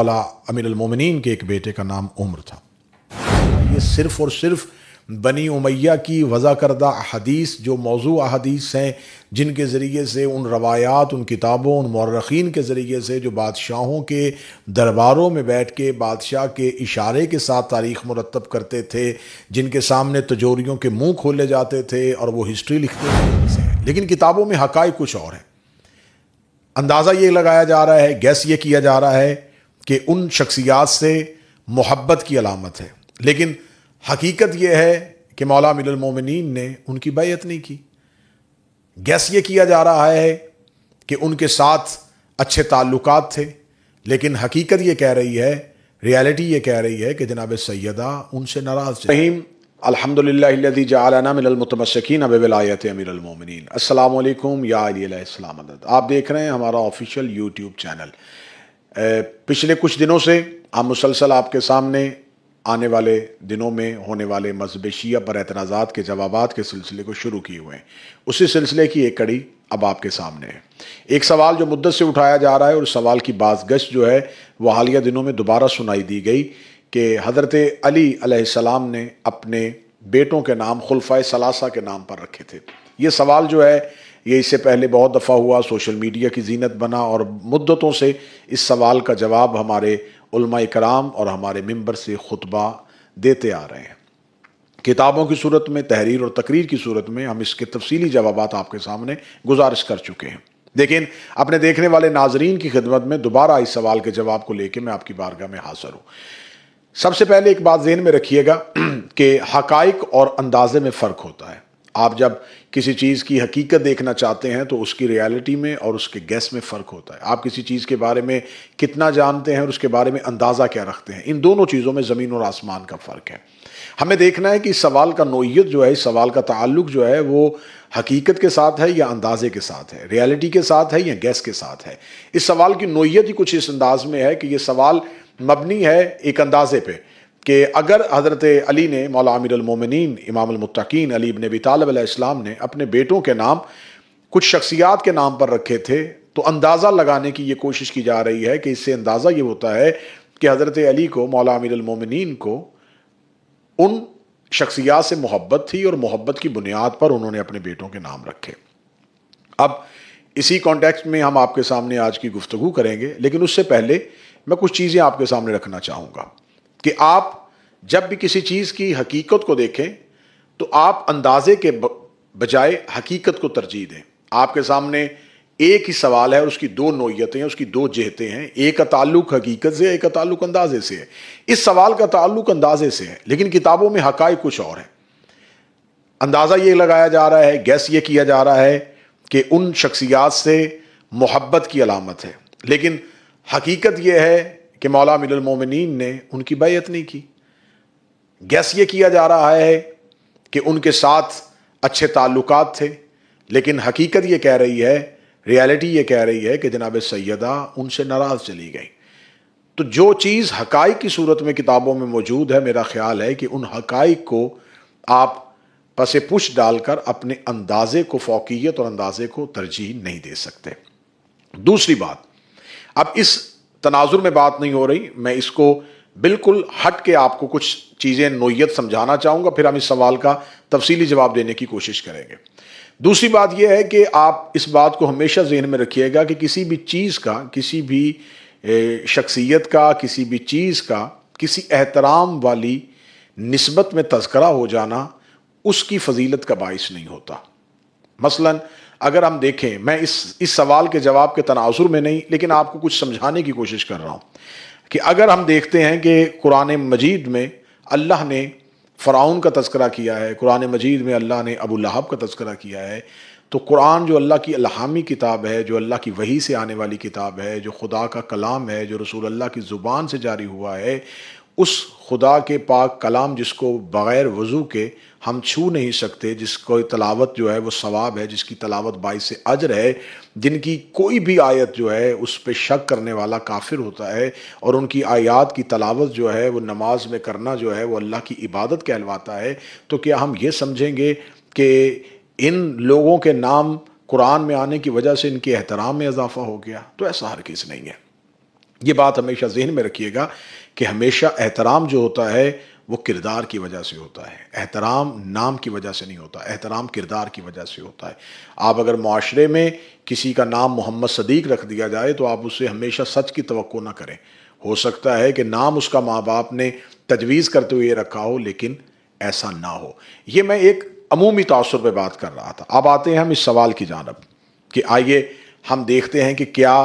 مولا امیر المومنین کے ایک بیٹے کا نام عمر تھا۔ یہ صرف اور صرف بنی امیہ کی وضع کردہ احادیث، جو موضوع احادیث ہیں، جن کے ذریعے سے ان روایات، ان کتابوں، ان مورخین کے ذریعے سے جو بادشاہوں کے درباروں میں بیٹھ کے بادشاہ کے اشارے کے ساتھ تاریخ مرتب کرتے تھے، جن کے سامنے تجوریوں کے منہ کھولے جاتے تھے اور وہ ہسٹری لکھتے تھے، لیکن کتابوں میں حقائق کچھ اور ہیں۔ اندازہ یہ لگایا جا رہا ہے، گیس یہ کیا جا رہا ہے کہ ان شخصیات سے محبت کی علامت ہے، لیکن حقیقت یہ ہے کہ مولا امیر المومنین نے ان کی بیعت نہیں کی۔ گیس یہ کیا جا رہا ہے کہ ان کے ساتھ اچھے تعلقات تھے، لیکن حقیقت یہ کہہ رہی ہے، ریالٹی یہ کہہ رہی ہے کہ جناب سیدہ ان سے ناراض تھے۔ الحمدللہ الذی جعلنا من المتمسکین بولایت امیر المومنین۔ السلام علیکم یا علی علیہ السلام مدد۔ آپ دیکھ رہے ہیں ہمارا آفیشیل یوٹیوب چینل۔ پچھلے کچھ دنوں سے ہم مسلسل آپ کے سامنے آنے والے دنوں میں ہونے والے مذہب شیعہ پر اعتراضات کے جوابات کے سلسلے کو شروع کیے ہوئے ہیں۔ اسی سلسلے کی ایک کڑی اب آپ کے سامنے ہے۔ ایک سوال جو مدت سے اٹھایا جا رہا ہے، اور اس سوال کی بازگشت جو ہے وہ حالیہ دنوں میں دوبارہ سنائی دی گئی کہ حضرت علی علیہ السلام نے اپنے بیٹوں کے نام خلفائے ثلاثہ کے نام پر رکھے تھے۔ یہ سوال جو ہے یہ اس سے پہلے بہت دفعہ ہوا، سوشل میڈیا کی زینت بنا، اور مدتوں سے اس سوال کا جواب ہمارے علماء کرام اور ہمارے ممبر سے خطبہ دیتے آ رہے ہیں۔ کتابوں کی صورت میں، تحریر اور تقریر کی صورت میں ہم اس کے تفصیلی جوابات آپ کے سامنے گزارش کر چکے ہیں، لیکن اپنے دیکھنے والے ناظرین کی خدمت میں دوبارہ اس سوال کے جواب کو لے کے میں آپ کی بارگاہ میں حاضر ہوں۔ سب سے پہلے ایک بات ذہن میں رکھیے گا کہ حقائق اور اندازے میں فرق ہوتا ہے۔ آپ جب کسی چیز کی حقیقت دیکھنا چاہتے ہیں تو اس کی ریالٹی میں اور اس کے گیس میں فرق ہوتا ہے۔ آپ کسی چیز کے بارے میں کتنا جانتے ہیں اور اس کے بارے میں اندازہ کیا رکھتے ہیں، ان دونوں چیزوں میں زمین اور آسمان کا فرق ہے۔ ہمیں دیکھنا ہے کہ اس سوال کا نوعیت جو ہے، اس سوال کا تعلق جو ہے وہ حقیقت کے ساتھ ہے یا اندازے کے ساتھ ہے، ریالٹی کے ساتھ ہے یا گیس کے ساتھ ہے۔ اس سوال کی نوعیت ہی کچھ اس انداز میں ہے کہ یہ سوال مبنی ہے ایک اندازے پہ کہ اگر حضرت علی نے، مولا امیر المومنین امام المتقین علی ابن ابی طالب علیہ السلام نے اپنے بیٹوں کے نام کچھ شخصیات کے نام پر رکھے تھے، تو اندازہ لگانے کی یہ کوشش کی جا رہی ہے کہ اس سے اندازہ یہ ہوتا ہے کہ حضرت علی کو، مولا امیر المومنین کو ان شخصیات سے محبت تھی اور محبت کی بنیاد پر انہوں نے اپنے بیٹوں کے نام رکھے۔ اب اسی کانٹیکسٹ میں ہم آپ کے سامنے آج کی گفتگو کریں گے، لیکن اس سے پہلے میں کچھ چیزیں آپ کے سامنے رکھنا چاہوں گا کہ آپ جب بھی کسی چیز کی حقیقت کو دیکھیں تو آپ اندازے کے بجائے حقیقت کو ترجیح دیں۔ آپ کے سامنے ایک ہی سوال ہے اور اس کی دو نوعیتیں ہیں، اس کی دو جہتیں ہیں، ایک کا تعلق حقیقت سے، ایک کا تعلق اندازے سے ہے۔ اس سوال کا تعلق اندازے سے ہے، لیکن کتابوں میں حقائق کچھ اور ہیں۔ اندازہ یہ لگایا جا رہا ہے، گیس یہ کیا جا رہا ہے کہ ان شخصیات سے محبت کی علامت ہے، لیکن حقیقت یہ ہے کہ مولا امیر المومنین نے ان کی بیعت نہیں کی۔ گیس یہ کیا جا رہا ہے کہ ان کے ساتھ اچھے تعلقات تھے، لیکن حقیقت یہ کہہ رہی ہے، ریالٹی یہ کہہ رہی ہے کہ جناب سیدہ ان سے ناراض چلی گئی۔ تو جو چیز حقائق کی صورت میں کتابوں میں موجود ہے، میرا خیال ہے کہ ان حقائق کو آپ پس پش ڈال کر اپنے اندازے کو، فوقیت اور اندازے کو ترجیح نہیں دے سکتے۔ دوسری بات، اب اس تناظر میں بات نہیں ہو رہی، میں اس کو بالکل ہٹ کے آپ کو کچھ چیزیں نوعیت سمجھانا چاہوں گا، پھر ہم اس سوال کا تفصیلی جواب دینے کی کوشش کریں گے۔ دوسری بات یہ ہے کہ آپ اس بات کو ہمیشہ ذہن میں رکھیے گا کہ کسی بھی چیز کا، کسی بھی شخصیت کا، کسی بھی چیز کا کسی احترام والی نسبت میں تذکرہ ہو جانا اس کی فضیلت کا باعث نہیں ہوتا۔ مثلا اگر ہم دیکھیں، میں اس سوال کے جواب کے تناظر میں نہیں، لیکن آپ کو کچھ سمجھانے کی کوشش کر رہا ہوں کہ اگر ہم دیکھتے ہیں کہ قرآن مجید میں اللہ نے فرعون کا تذکرہ کیا ہے، قرآن مجید میں اللہ نے ابو لہب کا تذکرہ کیا ہے، تو قرآن جو اللہ کی الہامی کتاب ہے، جو اللہ کی وحی سے آنے والی کتاب ہے، جو خدا کا کلام ہے، جو رسول اللہ کی زبان سے جاری ہوا ہے، اس خدا کے پاک کلام جس کو بغیر وضو کے ہم چھو نہیں سکتے، جس کو تلاوت جو ہے وہ ثواب ہے، جس کی تلاوت باعث اجر ہے، جن کی کوئی بھی آیت جو ہے اس پہ شک کرنے والا کافر ہوتا ہے، اور ان کی آیات کی تلاوت جو ہے وہ نماز میں کرنا جو ہے وہ اللہ کی عبادت کہلواتا ہے، تو کیا ہم یہ سمجھیں گے کہ ان لوگوں کے نام قرآن میں آنے کی وجہ سے ان کے احترام میں اضافہ ہو گیا؟ تو ایسا ہرگز نہیں ہے۔ یہ بات ہمیشہ ذہن میں رکھیے گا کہ ہمیشہ احترام جو ہوتا ہے وہ کردار کی وجہ سے ہوتا ہے، احترام نام کی وجہ سے نہیں ہوتا، احترام کردار کی وجہ سے ہوتا ہے۔ آپ اگر معاشرے میں کسی کا نام محمد صدیق رکھ دیا جائے تو آپ اس سے ہمیشہ سچ کی توقع نہ کریں۔ ہو سکتا ہے کہ نام اس کا ماں باپ نے تجویز کرتے ہوئے رکھا ہو لیکن ایسا نہ ہو۔ یہ میں ایک عمومی تاثر پہ بات کر رہا تھا۔ اب آتے ہیں ہم اس سوال کی جانب کہ آئیے ہم دیکھتے ہیں کہ کیا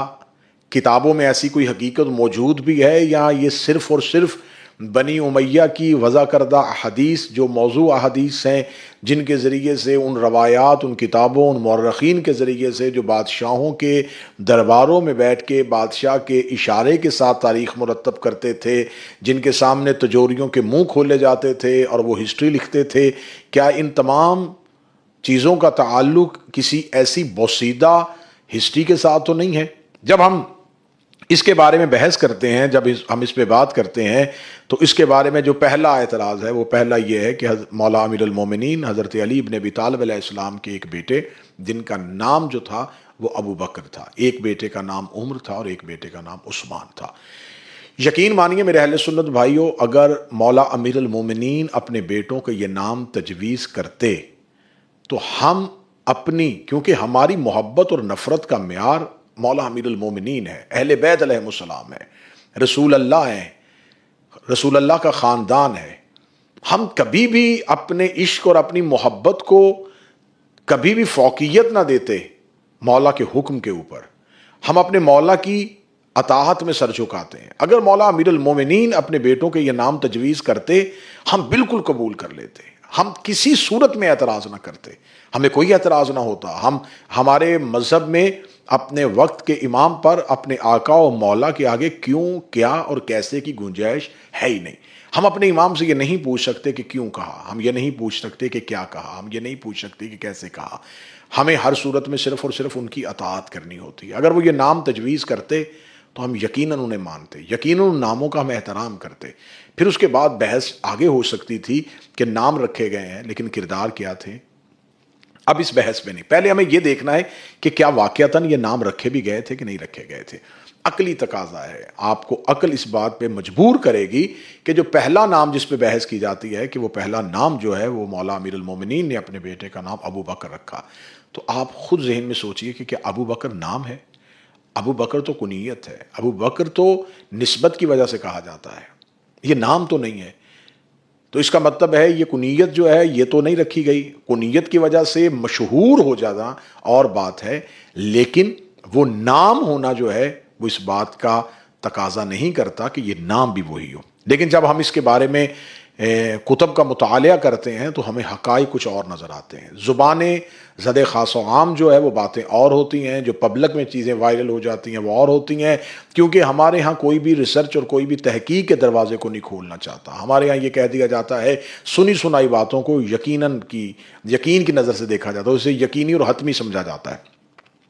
کتابوں میں ایسی کوئی حقیقت موجود بھی ہے یا یہ صرف اور صرف بنی امیہ کی وضع کردہ احادیث جو موضوع احادیث ہیں، جن کے ذریعے سے ان روایات، ان کتابوں، ان مورخین کے ذریعے سے جو بادشاہوں کے درباروں میں بیٹھ کے بادشاہ کے اشارے کے ساتھ تاریخ مرتب کرتے تھے، جن کے سامنے تجوریوں کے منہ کھولے جاتے تھے اور وہ ہسٹری لکھتے تھے، کیا ان تمام چیزوں کا تعلق کسی ایسی بوسیدہ ہسٹری کے ساتھ تو نہیں ہے؟ جب ہم اس کے بارے میں بحث کرتے ہیں، جب ہم اس پہ بات کرتے ہیں تو اس کے بارے میں جو پہلا اعتراض ہے وہ پہلا یہ ہے کہ مولا امیر المومنین حضرت علی ابن ابی طالب علیہ السلام کے ایک بیٹے جن کا نام جو تھا وہ ابو بکر تھا، ایک بیٹے کا نام عمر تھا اور ایک بیٹے کا نام عثمان تھا۔ یقین مانیے میرے اہل سنت بھائیوں، اگر مولا امیر المومنین اپنے بیٹوں کو یہ نام تجویز کرتے تو ہم اپنی، کیونکہ ہماری محبت اور نفرت کا معیار مولا امیر المومنین ہے، اہل بیت علیہ السلام ہے، رسول اللہ ہیں، رسول اللہ کا خاندان ہے، ہم کبھی بھی اپنے عشق اور اپنی محبت کو کبھی بھی فوقیت نہ دیتے مولا کے حکم کے اوپر، ہم اپنے مولا کی اطاعت میں سر جھکاتے ہیں۔ اگر مولا امیر المومنین اپنے بیٹوں کے یہ نام تجویز کرتے ہم بالکل قبول کر لیتے، ہم کسی صورت میں اعتراض نہ کرتے، ہمیں کوئی اعتراض نہ ہوتا۔ ہمارے مذہب میں اپنے وقت کے امام پر اپنے آقا و مولا کے آگے کیوں، کیا اور کیسے کی گنجائش ہے ہی نہیں۔ ہم اپنے امام سے یہ نہیں پوچھ سکتے کہ کیوں کہا، ہم یہ نہیں پوچھ سکتے کہ کیا کہا، ہم یہ نہیں پوچھ سکتے کہ کیسے کہا۔ ہمیں ہر صورت میں صرف اور صرف ان کی اطاعت کرنی ہوتی ہے۔ اگر وہ یہ نام تجویز کرتے تو ہم یقیناً انہیں مانتے، یقیناً ان ناموں کا ہم احترام کرتے۔ پھر اس کے بعد بحث آگے ہو سکتی تھی کہ نام رکھے گئے ہیں لیکن کردار کیا تھے۔ اب اس بحث میں نہیں، پہلے ہمیں یہ دیکھنا ہے کہ کیا واقعتاً یہ نام رکھے بھی گئے تھے کہ نہیں رکھے گئے تھے۔ عقلی تقاضا ہے، آپ کو عقل اس بات پہ مجبور کرے گی کہ جو پہلا نام جس پہ بحث کی جاتی ہے کہ وہ پہلا نام جو ہے وہ مولا امیر المومنین نے اپنے بیٹے کا نام ابو بکر رکھا، تو آپ خود ذہن میں سوچئے کہ کیا ابو بکر نام ہے؟ ابو بکر تو کنیت ہے، ابو بکر تو نسبت کی وجہ سے کہا جاتا ہے، یہ نام تو نہیں ہے۔ تو اس کا مطلب ہے یہ کنیت جو ہے یہ تو نہیں رکھی گئی، کنیت کی وجہ سے مشہور ہو جانا اور بات ہے، لیکن وہ نام ہونا جو ہے وہ اس بات کا تقاضا نہیں کرتا کہ یہ نام بھی وہی ہو۔ لیکن جب ہم اس کے بارے میں کتب کا مطالعہ کرتے ہیں تو ہمیں حقائق کچھ اور نظر آتے ہیں۔ زبانیں زد خاص و عام جو ہے وہ باتیں اور ہوتی ہیں، جو پبلک میں چیزیں وائرل ہو جاتی ہیں وہ اور ہوتی ہیں، کیونکہ ہمارے ہاں کوئی بھی ریسرچ اور کوئی بھی تحقیق کے دروازے کو نہیں کھولنا چاہتا۔ ہمارے ہاں یہ کہہ دیا جاتا ہے سنی سنائی باتوں کو یقین کی نظر سے دیکھا جاتا ہے، اسے یقینی اور حتمی سمجھا جاتا ہے۔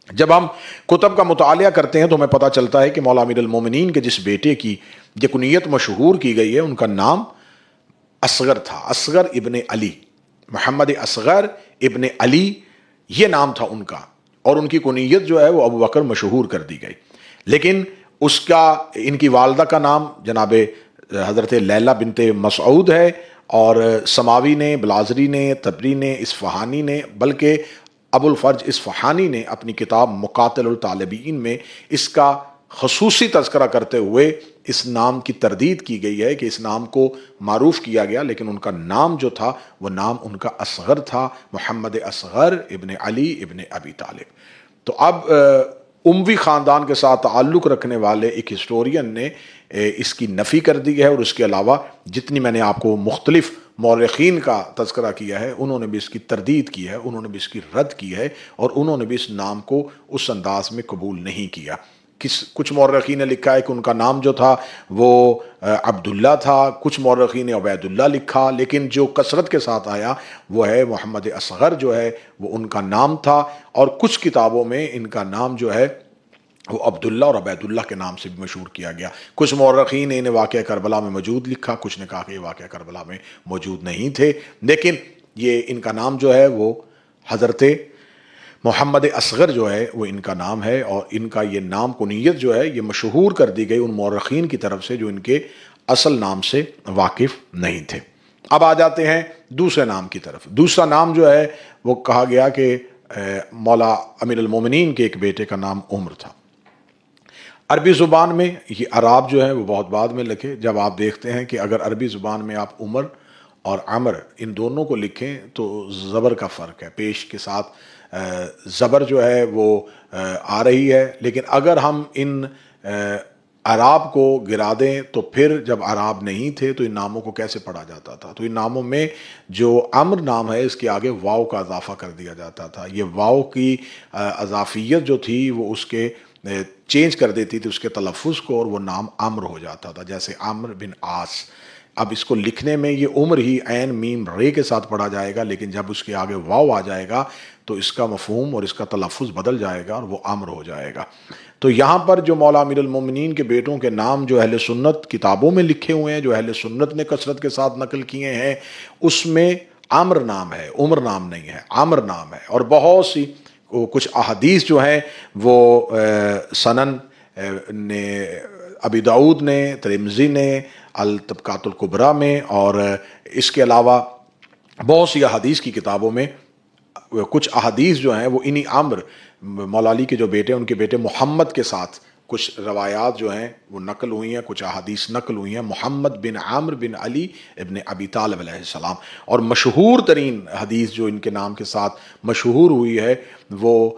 جب ہم کتب کا مطالعہ کرتے ہیں تو ہمیں پتہ چلتا ہے کہ مولا امیر المومنین کے جس بیٹے کی یہ کنیت مشہور کی گئی ہے ان کا نام اصغر تھا، اصغر ابن علی، محمد اصغر ابن علی یہ نام تھا ان کا، اور ان کی کنیت جو ہے وہ ابو بکر مشہور کر دی گئی۔ لیکن ان کی والدہ کا نام جناب حضرت لیلہ بنت مسعود ہے، اور سماوی نے، بلازری نے، تبری نے، اصفہانی نے، بلکہ ابو الفرج اصفہانی نے اپنی کتاب مقاتل الطالبین میں اس کا خصوصی تذکرہ کرتے ہوئے اس نام کی تردید کی گئی ہے کہ اس نام کو معروف کیا گیا، لیکن ان کا نام جو تھا وہ نام ان کا اصغر تھا، محمد اصغر ابن علی ابن ابی طالب۔ تو اب اموی خاندان کے ساتھ تعلق رکھنے والے ایک ہسٹورین نے اس کی نفی کر دی ہے، اور اس کے علاوہ جتنی میں نے آپ کو مختلف مورخین کا تذکرہ کیا ہے انہوں نے بھی اس کی تردید کی ہے، انہوں نے بھی اس کی رد کی ہے، اور انہوں نے بھی اس نام کو اس انداز میں قبول نہیں کیا۔ کچھ مورخین نے لکھا ہے کہ ان کا نام جو تھا وہ عبداللہ تھا، کچھ مورخین نے عبید اللہ لکھا، لیکن جو کثرت کے ساتھ آیا وہ ہے محمد اصغر جو ہے وہ ان کا نام تھا، اور کچھ کتابوں میں ان کا نام جو ہے وہ عبداللہ اور عبید اللہ کے نام سے بھی مشہور کیا گیا۔ کچھ مورخین نے انہیں واقعہ کربلا میں موجود لکھا، کچھ نے کہا کہ یہ واقعہ کربلا میں موجود نہیں تھے، لیکن یہ ان کا نام جو ہے وہ حضرت محمد اصغر جو ہے وہ ان کا نام ہے، اور ان کا یہ نام کنیت جو ہے یہ مشہور کر دی گئی ان مورخین کی طرف سے جو ان کے اصل نام سے واقف نہیں تھے۔ اب آ جاتے ہیں دوسرے نام کی طرف۔ دوسرا نام جو ہے وہ کہا گیا کہ مولا امیر المومنین کے ایک بیٹے کا نام عمر تھا۔ عربی زبان میں یہ اعراب جو ہے وہ بہت بعد میں لکھے۔ جب آپ دیکھتے ہیں کہ اگر عربی زبان میں آپ عمر اور عمر ان دونوں کو لکھیں تو زبر کا فرق ہے، پیش کے ساتھ زبر جو ہے وہ آ رہی ہے، لیکن اگر ہم ان اعراب کو گرا دیں تو پھر جب اعراب نہیں تھے تو ان ناموں کو کیسے پڑھا جاتا تھا؟ تو ان ناموں میں جو عمر نام ہے اس کے آگے واو کا اضافہ کر دیا جاتا تھا۔ یہ واو کی اضافیت جو تھی وہ اس کے چینج کر دیتی تھی اس کے تلفظ کو، اور وہ نام عمر ہو جاتا تھا، جیسے عمر بن عاص۔ اب اس کو لکھنے میں یہ عمر ہی عین میم رے کے ساتھ پڑھا جائے گا، لیکن جب اس کے آگے واو آ جائے گا تو اس کا مفہوم اور اس کا تلفظ بدل جائے گا اور وہ عمر ہو جائے گا۔ تو یہاں پر جو مولا امیر المومنین کے بیٹوں کے نام جو اہل سنت کتابوں میں لکھے ہوئے ہیں، جو اہل سنت نے کثرت کے ساتھ نقل کیے ہیں، اس میں عمر نام ہے، عمر نام نہیں ہے، عمر نام ہے۔ اور بہت سی کچھ احادیث جو ہیں وہ سنن نے ابی داؤد نے، ترمذی نے الطبقات الکبریٰ میں، اور اس کے علاوہ بہت سی احادیث کی کتابوں میں کچھ احادیث جو ہیں وہ انہی عمر مولا علی کے جو بیٹے ہیں ان کے بیٹے محمد کے ساتھ کچھ روایات جو ہیں وہ نقل ہوئی ہیں، کچھ احادیث نقل ہوئی ہیں محمد بن عامر بن علی ابن ابی طالب علیہ السلام۔ اور مشہور ترین حدیث جو ان کے نام کے ساتھ مشہور ہوئی ہے وہ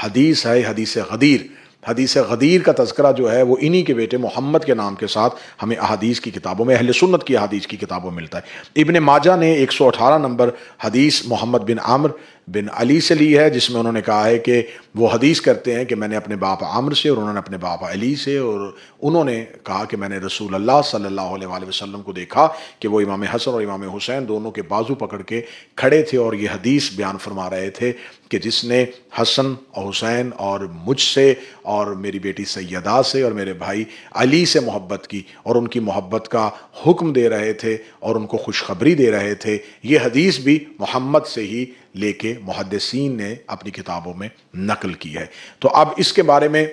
حدیث ہے حدیث غدیر۔ حدیث غدیر کا تذکرہ جو ہے وہ انہی کے بیٹے محمد کے نام کے ساتھ ہمیں احادیث کی کتابوں میں، اہل سنت کی احادیث کی کتابوں میں ملتا ہے۔ ابن ماجہ نے 118 نمبر حدیث محمد بن عامر بن علی سے لی ہے، جس میں انہوں نے کہا ہے کہ وہ حدیث کرتے ہیں کہ میں نے اپنے باپ عامر سے اور انہوں نے اپنے باپ علی سے، اور انہوں نے کہا کہ میں نے رسول اللہ صلی اللہ علیہ وآلہ وسلم کو دیکھا کہ وہ امام حسن اور امام حسین دونوں کے بازو پکڑ کے کھڑے تھے، اور یہ حدیث بیان فرما رہے تھے کہ جس نے حسن اور حسین اور مجھ سے اور میری بیٹی سیدہ سے اور میرے بھائی علی سے محبت کی اور ان کی محبت کا حکم دے رہے تھے اور ان کو خوشخبری دے رہے تھے، یہ حدیث بھی محمد سے ہی لے کے محدثین نے اپنی کتابوں میں نقل کی ہے۔ تو اب اس کے بارے میں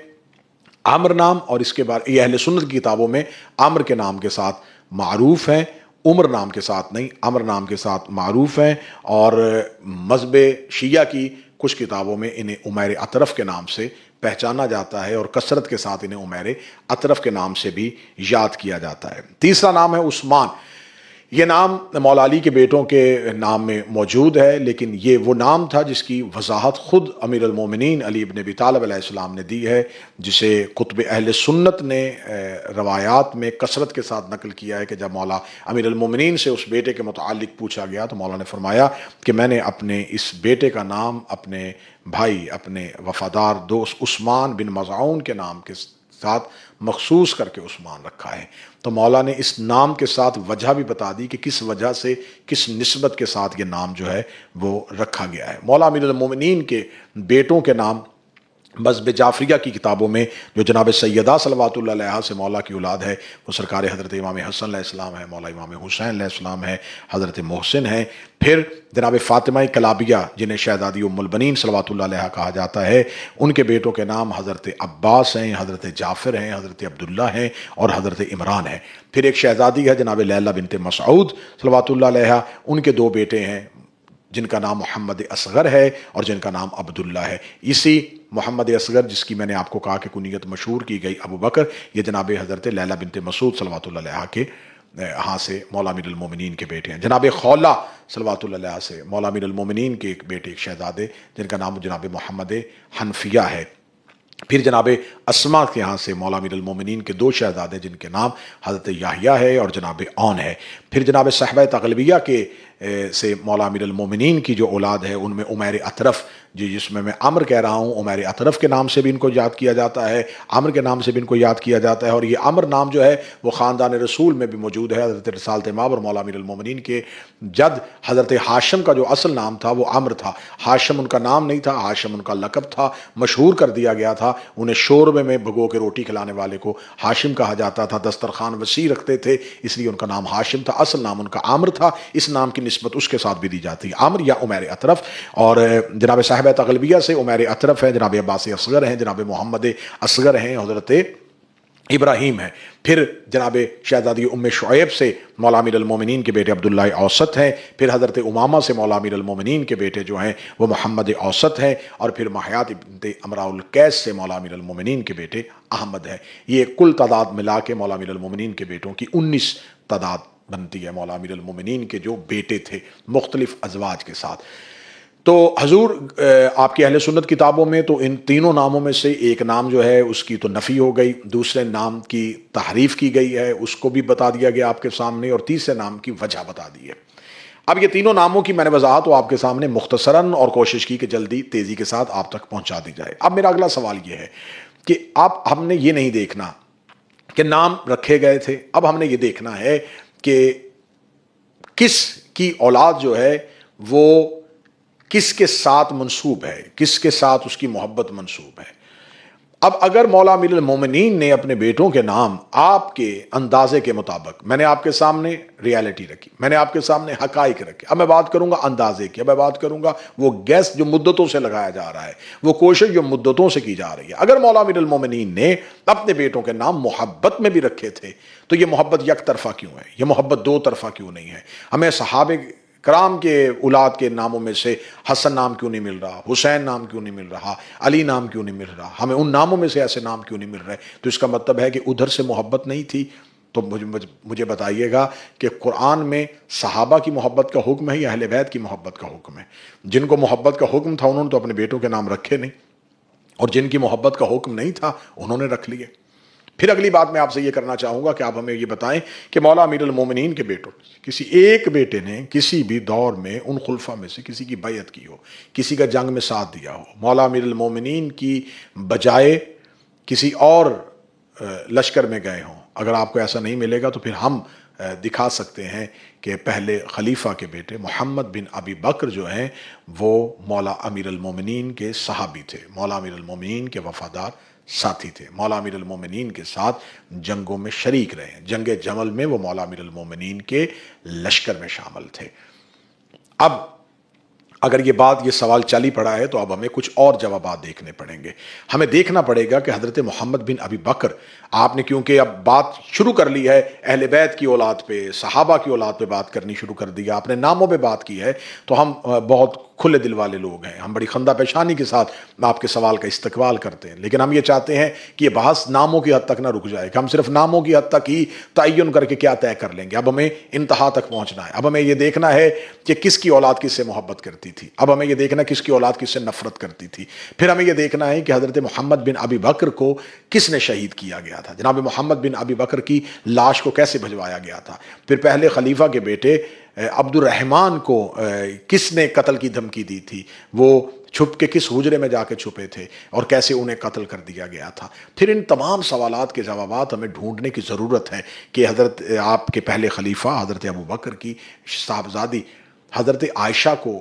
عمر نام اور اس کے بارے یہ اہل سنت کی کتابوں میں عمر کے نام کے ساتھ معروف ہیں، عمر نام کے ساتھ نہیں، عمر نام کے ساتھ معروف ہیں۔ اور مذہب شیعہ کی کچھ کتابوں میں انہیں عمیر اطرف کے نام سے پہچانا جاتا ہے، اور کثرت کے ساتھ انہیں عمیر اطرف کے نام سے بھی یاد کیا جاتا ہے۔ تیسرا نام ہے عثمان۔ یہ نام مولا علی کے بیٹوں کے نام میں موجود ہے، لیکن یہ وہ نام تھا جس کی وضاحت خود امیر المومنین علی ابن ابی طالب علیہ السلام نے دی ہے، جسے کتب اہل سنت نے روایات میں کثرت کے ساتھ نقل کیا ہے کہ جب مولا امیر المومنین سے اس بیٹے کے متعلق پوچھا گیا تو مولا نے فرمایا کہ میں نے اپنے اس بیٹے کا نام اپنے بھائی، اپنے وفادار دوست عثمان بن مظعون کے نام کے ساتھ مخصوص کر کے عثمان رکھا ہے۔ تو مولا نے اس نام کے ساتھ وجہ بھی بتا دی کہ کس وجہ سے، کس نسبت کے ساتھ یہ نام جو ہے وہ رکھا گیا ہے۔ مولا امیر المومنین کے بیٹوں کے نام مذہب جعفریہ کی کتابوں میں جو جناب سیدہ صلوات اللہ علیہا سے مولا کی اولاد ہے وہ سرکار حضرت امام حسن علیہ السلام ہے، مولا امام حسین علیہ السلام ہے، حضرت محسن ہے، پھر جناب فاطمہ کلابیہ جنہیں شہزادی ام البنین صلوات اللہ علیہا کہا جاتا ہے، ان کے بیٹوں کے نام حضرت عباس ہیں، حضرت جعفر ہیں، حضرت عبداللہ ہیں اور حضرت عمران ہیں۔ پھر ایک شہزادی ہے جناب لیلہ بنت مسعود صلوات اللہ علیہا، ان کے دو بیٹے ہیں جن کا نام محمد اصغر ہے اور جن کا نام عبداللہ ہے۔ اسی محمد اصغر جس کی میں نے آپ کو کہا کہ کنیت مشہور کی گئی ابو بکر، یہ جناب حضرت لیلہ بنت مسعود صلوات اللہ علیہا کے ہاں سے مولا امیر المومنین کے بیٹے ہیں۔ جناب خولہ صلوات اللہ علیہ سے مولا امیر المومنین کے ایک بیٹے، ایک شہزادے جن کا نام جناب محمد حنفیہ ہے۔ پھر جناب اسما کے ہاں سے مولا امیر المومنین کے دو شہزادے جن کے نام حضرت یحییٰ ہے اور جناب اون ہے۔ پھر جناب صحبہ تغلبیہ کے سے مولا امیر المومنین کی جو اولاد ہے ان میں عمیر اطرف، جس میں عمر کہہ رہا ہوں، عمیر اطرف کے نام سے بھی ان کو یاد کیا جاتا ہے، عمر کے نام سے بھی ان کو یاد کیا جاتا ہے۔ اور یہ عمر نام جو ہے وہ خاندان رسول میں بھی موجود ہے۔ حضرت رسالت مآب اور مولا امیر المومنین کے جد حضرت ہاشم کا جو اصل نام تھا وہ عمر تھا، ہاشم ان کا نام نہیں تھا، ہاشم ان کا لقب تھا، مشہور کر دیا گیا تھا۔ انہیں شوربے میں بھگو کے روٹی کھلانے والے کو ہاشم کہا جاتا تھا، دسترخوان وسیع رکھتے تھے اس لیے ان کا نام ہاشم تھا، اصل نام ان کا عامر تھا۔ اس نام کی نسبت اس کے ساتھ بھی دی جاتی ہے، عامر یا عمیر اطرف. اور جناب صاحبہ تغلبیہ سے عمیر اطرف ہیں، جناب عباس اصغر ہیں، جناب محمد اصغر ہیں، حضرت ابراہیم ہے. پھر جناب شہزادی ام شعیب سے مولا امیر المومنین کے بیٹے عبداللہ اوسط ہیں. پھر حضرت امامہ سے مولا امیر المومنین کے بیٹے جو ہیں وہ محمد اوسط ہیں. اور پھر ماہیات بنت امراء القیس سے مولا امیر المومنین کے بیٹے احمد ہیں. یہ کل تعداد ملا کے مولا امیر المومنین کے بیٹوں کی 19 تعداد بنتی ہے، مولا امیر المومنین کے جو بیٹے تھے مختلف ازواج کے ساتھ. تو حضور آپ کی اہل سنت کتابوں میں تو ان تینوں ناموں میں سے ایک نام جو ہے اس کی تو نفی ہو گئی، دوسرے نام کی تحریف کی گئی ہے، اس کو بھی بتا دیا گیا آپ کے سامنے، اور تیسرے نام کی وجہ بتا دی ہے. اب یہ تینوں ناموں کی میں نے وضاحت تو آپ کے سامنے مختصراً اور کوشش کی کہ جلدی تیزی کے ساتھ آپ تک پہنچا دی جائے. اب میرا اگلا سوال یہ ہے کہ ہم نے یہ نہیں دیکھنا کہ نام رکھے گئے تھے، اب ہم نے یہ دیکھنا ہے کہ کس کی اولاد جو ہے وہ کس کے ساتھ منسوب ہے، کس کے ساتھ اس کی محبت منسوب ہے. اب اگر مولا امیر المومنین نے اپنے بیٹوں کے نام آپ کے اندازے کے مطابق، میں نے آپ کے سامنے ریالٹی رکھی، میں نے آپ کے سامنے حقائق رکھے، اب میں بات کروں گا اندازے کی، اب میں بات کروں گا وہ گیس جو مدتوں سے لگایا جا رہا ہے، وہ کوشش جو مدتوں سے کی جا رہی ہے. اگر مولا امیر المومنین نے اپنے بیٹوں کے نام محبت میں بھی رکھے تھے تو یہ محبت یک طرفہ کیوں ہے، یہ محبت دو طرفہ کیوں نہیں ہے؟ ہمیں صحابہ کرام کے اولاد کے ناموں میں سے حسن نام کیوں نہیں مل رہا، حسین نام کیوں نہیں مل رہا، علی نام کیوں نہیں مل رہا، ہمیں ان ناموں میں سے ایسے نام کیوں نہیں مل رہے؟ تو اس کا مطلب ہے کہ ادھر سے محبت نہیں تھی. تو مجھے بتائیے گا کہ قرآن میں صحابہ کی محبت کا حکم ہے یا اہل بیت کی محبت کا حکم ہے؟ جن کو محبت کا حکم تھا انہوں نے تو اپنے بیٹوں کے نام رکھے نہیں، اور جن کی محبت کا حکم نہیں تھا انہوں نے رکھ لیے. پھر اگلی بات میں آپ سے یہ کرنا چاہوں گا کہ آپ ہمیں یہ بتائیں کہ مولا امیر المومنین کے بیٹوں کسی ایک بیٹے نے کسی بھی دور میں ان خلفاء میں سے کسی کی بیعت کی ہو، کسی کا جنگ میں ساتھ دیا ہو، مولا امیر المومنین کی بجائے کسی اور لشکر میں گئے ہوں؟ اگر آپ کو ایسا نہیں ملے گا تو پھر ہم دکھا سکتے ہیں کہ پہلے خلیفہ کے بیٹے محمد بن ابی بکر جو ہیں وہ مولا امیر المومنین کے صحابی تھے، مولا امیر المومنین کے وفادار ساتھی تھے، مولا امیر المومنین کے ساتھ جنگوں میں شریک رہے ہیں. جنگ جمل میں وہ مولا امیر المومنین کے لشکر میں شامل تھے. اب اگر یہ سوال چل ہی پڑا ہے تو اب ہمیں کچھ اور جوابات دیکھنے پڑیں گے. ہمیں دیکھنا پڑے گا کہ حضرت محمد بن ابی بکر، آپ نے کیونکہ اب بات شروع کر لی ہے اہل بیت کی اولاد پہ، صحابہ کی اولاد پہ بات کرنی شروع کر دی ہے، آپ نے ناموں پہ بات کی ہے، تو ہم بہت کھلے دل والے لوگ ہیں، ہم بڑی خندہ پیشانی کے ساتھ آپ کے سوال کا استقبال کرتے ہیں. لیکن ہم یہ چاہتے ہیں کہ یہ بحث ناموں کی حد تک نہ رک جائے کہ ہم صرف ناموں کی حد تک ہی تعین کر کے کیا طے کر لیں گے. اب ہمیں انتہا تک پہنچنا ہے. اب ہمیں یہ دیکھنا ہے کہ کس کی اولاد کس سے محبت کرتی تھی، اب ہمیں یہ دیکھنا کس کی اولاد کس سے نفرت کرتی تھی. پھر ہمیں یہ دیکھنا ہے کہ حضرت محمد بن ابی بکر کو کس نے شہید کیا گیا تھا، جناب محمد بن ابی بکر کی لاش کو کیسے بھجوایا گیا تھا. پھر پہلے خلیفہ کے بیٹے عبد الرحمن کو کس نے قتل کی دھمکی دی تھی، وہ چھپ کے کس حجرے میں جا کے چھپے تھے اور کیسے انہیں قتل کر دیا گیا تھا. پھر ان تمام سوالات کے جوابات ہمیں ڈھونڈنے کی ضرورت ہے کہ حضرت آپ کے پہلے خلیفہ حضرت ابو بکر کی صاحبزادی حضرت عائشہ کو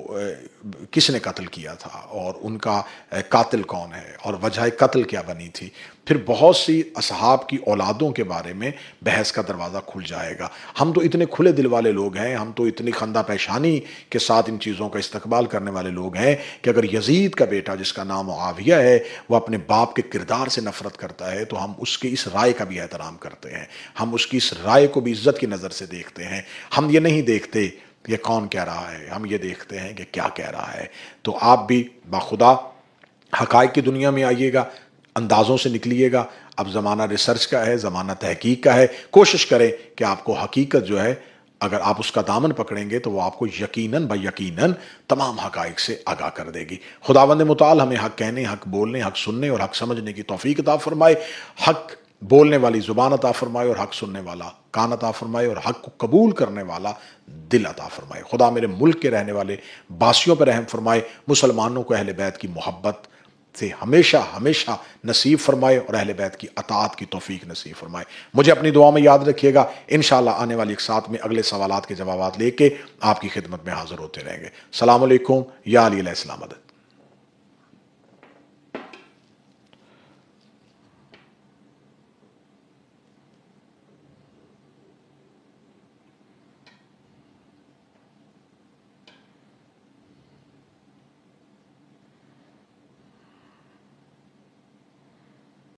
کس نے قتل کیا تھا، اور ان کا قاتل کون ہے، اور وجہ قتل کیا بنی تھی. پھر بہت سی اصحاب کی اولادوں کے بارے میں بحث کا دروازہ کھل جائے گا. ہم تو اتنے کھلے دل والے لوگ ہیں، ہم تو اتنی خندہ پیشانی کے ساتھ ان چیزوں کا استقبال کرنے والے لوگ ہیں کہ اگر یزید کا بیٹا جس کا نام معاویہ ہے وہ اپنے باپ کے کردار سے نفرت کرتا ہے تو ہم اس کی اس رائے کا بھی احترام کرتے ہیں، ہم اس کی اس رائے کو بھی عزت کی نظر سے دیکھتے ہیں. ہم یہ نہیں دیکھتے یہ کون کہہ رہا ہے، ہم یہ دیکھتے ہیں کہ کیا کہہ رہا ہے. تو آپ بھی باخدا حقائق کی دنیا میں آئیے گا، اندازوں سے نکلیے گا. اب زمانہ ریسرچ کا ہے، زمانہ تحقیق کا ہے. کوشش کریں کہ آپ کو حقیقت جو ہے اگر آپ اس کا دامن پکڑیں گے تو وہ آپ کو یقیناً یقیناً تمام حقائق سے آگاہ کر دے گی. خداوند متعال ہمیں حق کہنے، حق بولنے، حق سننے اور حق سمجھنے کی توفیق عطا فرمائے. حق بولنے والی زبان عطا فرمائے اور حق سننے والا کان عطا فرمائے اور حق کو قبول کرنے والا دل عطا فرمائے. خدا میرے ملک کے رہنے والے باسیوں پر رحم فرمائے. مسلمانوں کو اہل بیت کی محبت سے ہمیشہ ہمیشہ نصیب فرمائے اور اہل بیت کی اطاعت کی توفیق نصیب فرمائے. مجھے اپنی دعا میں یاد رکھیے گا. انشاءاللہ آنے والی ایک ساتھ میں اگلے سوالات کے جوابات لے کے آپ کی خدمت میں حاضر ہوتے رہیں گے. السلام علیکم. یا علی علیہ السلام.